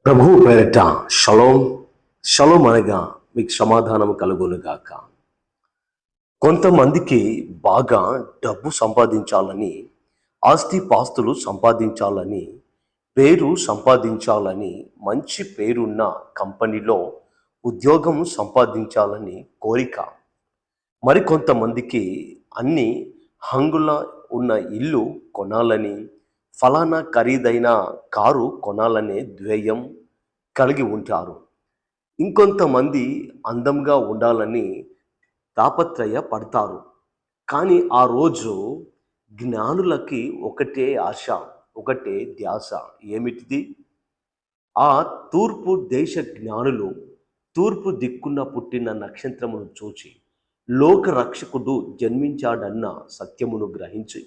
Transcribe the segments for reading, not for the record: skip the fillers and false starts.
ప్రభువు పేరిట shalom. Shalom అనగా మీకు సమాధానం కలుగునుగాక. కొంతమందికి బాగా డబ్బు సంపాదించాలని, ఆస్తిపాస్తులు సంపాదించాలని, పేరు సంపాదించాలని, మంచి పేరున్న కంపెనీలో ఉద్యోగం సంపాదించాలని కోరిక. మరికొంతమందికి అన్ని హంగుల ఉన్న ఇల్లు కొనాలని, ఫలానా ఖరీదైన కారు కొనాలనే ధ్యేయం కలిగి ఉంటారు. ఇంకొంతమంది అందంగా ఉండాలని తాపత్రయ పడతారు. కానీ ఆ రోజు జ్ఞానులకి ఒకటే ఆశ, ఒకటే ధ్యాస. ఏమిటిది? ఆ తూర్పు దేశ జ్ఞానులు తూర్పు దిక్కున పుట్టిన నక్షత్రమును చూచి లోక రక్షకుడు జన్మించాడన్న సత్యమును గ్రహించి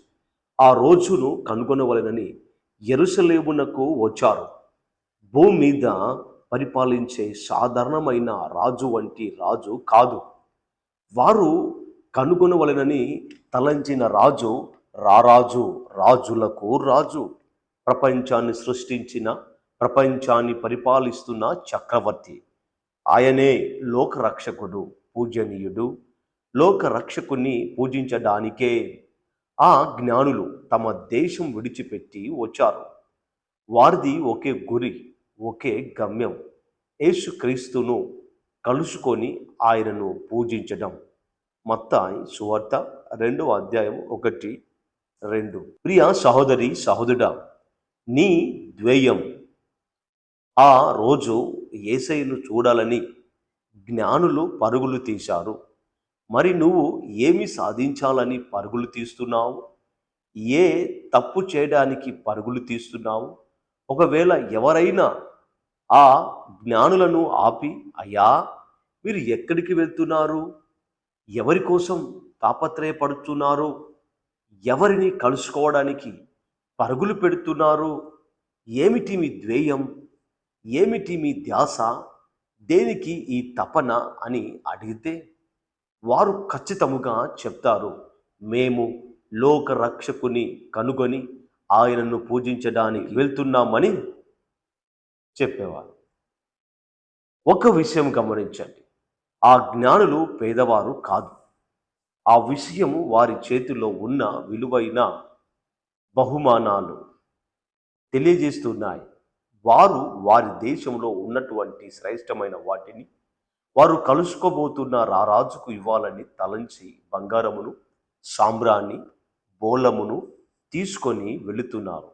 ఆ రోజును కనుగొనవలెనని యెరూషలేమునకు వచ్చారు. భూమి మీద పరిపాలించే సాధారణమైన రాజు వంటి రాజు కాదు. వారు కనుగొనవలెనని తలంచిన రాజు రారాజు, రాజులకు రాజు, ప్రపంచాన్ని సృష్టించిన, ప్రపంచాన్ని పరిపాలిస్తున్న చక్రవర్తి. ఆయనే లోకరక్షకుడు, పూజనీయుడు. లోకరక్షకుని పూజించడానికే ఆ జ్ఞానులు తమ దేశం విడిచిపెట్టి వచ్చారు. వారిది ఒకే గురి, ఒకే గమ్యం. యేసుక్రీస్తును కలుసుకొని ఆయనను పూజించడం. మత్తాయి సువార్త 2వ అధ్యాయం 1-2. ప్రియ సహోదరి సహోదరుడా, నీ ధ్యేయం ఆ రోజు యేసయ్యను చూడాలని జ్ఞానులు పరుగులు తీశారు. మరి నువ్వు ఏమి సాధించాలని పరుగులు తీస్తున్నావు? ఏ తప్పు చేయడానికి పరుగులు తీస్తున్నావు? ఒకవేళ ఎవరైనా ఆ జ్ఞానులను ఆపి, అయ్యా మీరు ఎక్కడికి వెళ్తున్నారు? ఎవరి కోసం తాపత్రయపడుతున్నారు? ఎవరిని కలుసుకోవడానికి పరుగులు పెడుతున్నారు? ఏమిటి మీ ధ్యేయం? ఏమిటి మీ ధ్యాస? దేనికి ఈ తపన అని అడిగితే వారు ఖచ్చితముగా చెప్తారు, మేము లోక రక్షకుని కనుగొని ఆయనను పూజించడానికి వెళ్తున్నామని చెప్పేవారు. ఒక విషయం గమనించండి, ఆ జ్ఞానులు పేదవారు కాదు. ఆ విషయము వారి చేతిలో ఉన్న విలువైన బహుమానాలు తెలియజేస్తున్నాయి. వారు వారి దేశంలో ఉన్నటువంటి శ్రేష్టమైన వాటిని వారు కలుసుకోబోతున్న రారాజుకు ఇవ్వాలని తలంచి బంగారమును, సాంబ్రాన్ని, బోలమును తీసుకొని వెళుతున్నారు.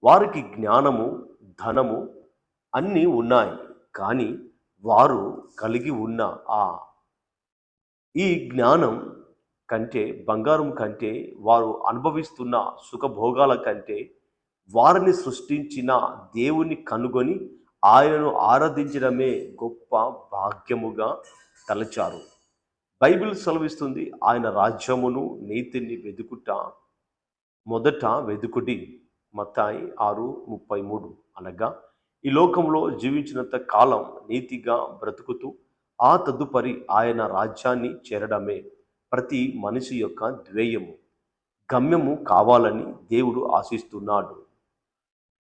వారికి జ్ఞానము, ధనము అన్నీ ఉన్నాయి. కానీ వారు కలిగి ఉన్న ఈ జ్ఞానం కంటే, బంగారం కంటే, వారు అనుభవిస్తున్న సుఖభోగాల కంటే వారిని సృష్టించిన దేవుని కనుగొని ఆయనను ఆరాధించడమే గొప్ప భాగ్యముగా తలచారు. బైబిల్ సెలవిస్తుంది, ఆయన రాజ్యమును నీతిని వెదుకుట మొదట వెదుకుడి. మత్తాయి 6:33. అనగా ఈ లోకంలో జీవించినంత కాలం నీతిగా బ్రతుకుతూ ఆ తదుపరి ఆయన రాజ్యాన్ని చేరడమే ప్రతి మనిషి యొక్క ధ్యేయము, గమ్యము కావాలని దేవుడు ఆశిస్తున్నాడు.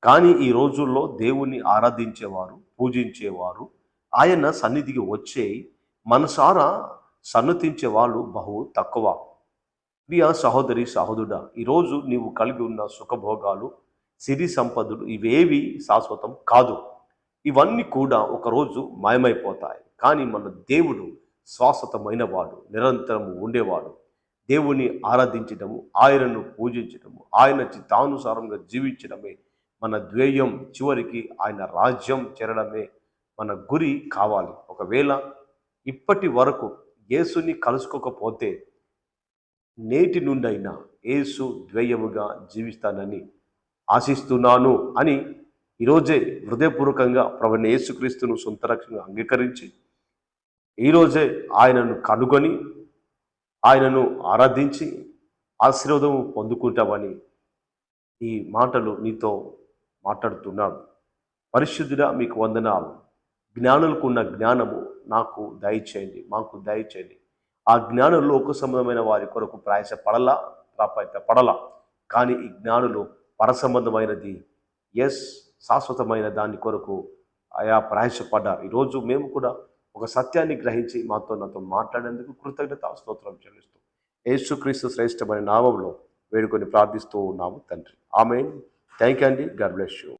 కానీ ఈ రోజుల్లో దేవుణ్ణి ఆరాధించేవారు, పూజించేవారు, ఆయన సన్నిధికి వచ్చే మనసారా సన్నతించే వాళ్ళు బహు తక్కువ. ప్రియ సహోదరి సహోదరుడా, ఈరోజు నీవు కలిగి ఉన్న సుఖభోగాలు, సిరి సంపదలు ఇవేవి శాశ్వతం కాదు. ఇవన్నీ కూడా ఒకరోజు మాయమైపోతాయి. కానీ మన దేవుడు శాశ్వతమైన వాడు, నిరంతరము ఉండేవాడు. దేవుని ఆరాధించడము, ఆయనను పూజించడము, ఆయన చిత్తానుసారంగా జీవించడమే మన ధ్యేయం. చివరికి ఆయన రాజ్యం చేరడమే మన గురి కావాలి. ఒకవేళ ఇప్పటి వరకు యేసుని కలుసుకోకపోతే నేటి నుండైనా యేసు ధ్యేయముగా జీవిస్తానని ఆశిస్తున్నాను అని ఈరోజే హృదయపూర్వకంగా ప్రభువైన యేసుక్రీస్తును సొంత రక్షణగా అంగీకరించి ఈరోజే ఆయనను కనుగొని ఆయనను ఆరాధించి ఆశీర్వాదము పొందుకుంటామని ఈ మాటలు నీతో మాట్లాడుతున్నాను. పరిశుద్ధుడా, మీకు వందనాలు. జ్ఞానులకు ఉన్న జ్ఞానము నాకు దయచేయండి, మాకు దయచేయండి. ఆ జ్ఞానులు లోక సంబంధమైన వారి కొరకు ప్రయాసపడలా, పడలా. కానీ ఈ జ్ఞానులు పరసంబంధమైనది, శాశ్వతమైన దాని కొరకు ఆయా ప్రయాసపడ్డారు. ఈరోజు మేము కూడా ఒక సత్యాన్ని గ్రహించి నాతో మాట్లాడేందుకు కృతజ్ఞత స్తోత్రం చెల్లిస్తూ యేసుక్రీస్తు శ్రేష్టమైన నామంలో వేడుకొని ప్రార్థిస్తూ ఉన్నాము తండ్రి. ఆమేన్. థ్యాంక్ యూ అండి. God bless you.